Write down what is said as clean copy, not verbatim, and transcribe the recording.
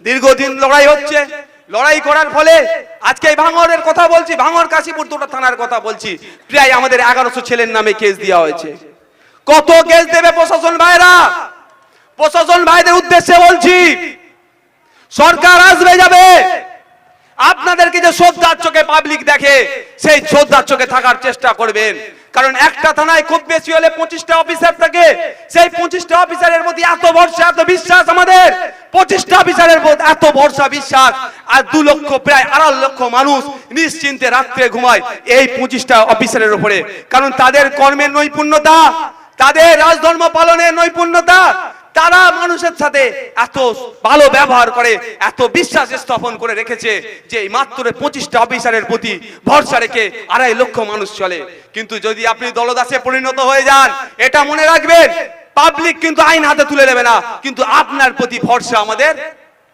দীর্ঘদিন লড়াই হচ্ছে, লড়াই করার ফলে আজকে ভাঙড়ের কথা বলছি, ভাঙড় কাশীপুর দুটো থানার কথা বলছি, প্রায় আমাদের 1100 ছেলের নামে কেস দেওয়া হয়েছে। কত কেস দেবে প্রশাসন ভাইরা? প্রশাসন ভাইদের উদ্দেশ্যে বলছি, সরকার আসবে যাবে, আপনাদেরকে যে শ্রদ্ধার চোখে পাবলিক দেখে সেই শ্রদ্ধার চোখে থাকার চেষ্টা করবেন। কারণ একটা থানায় খুব বেশি হলে 25টা অফিসার থাকে, সেই 25টা অফিসারের প্রতি এত ভরসা এত বিশ্বাস আমাদের, 25টা অফিসারের প্রতি এত ভরসা বিশ্বাস, আর 2 লক্ষ প্রায় 2.5 লক্ষ মানুষ নিশ্চিন্তে রাত্রে ঘুমায় এই 25টা অফিসারের উপরে। কারণ তাদের কর্মের নৈপুণ্যতা, তাদের রাজধর্ম পালনের নৈপুণ্যতা, তারা মানুষের সাথে এত ভালো ব্যবহার করে, এত বিশ্বাস স্থাপন করে রেখেছে যে মাত্র 25টা অফিসারের প্রতি ভরসা রেখে 2.5 লক্ষ মানুষ চলে। কিন্তু যদি আপনি দলদাসে পরিণত হয়ে যান, এটা মনে রাখবেন, পাবলিক কিন্তু আইন হাতে তুলে নেবে না, কিন্তু আপনার প্রতি ভরসা আমাদের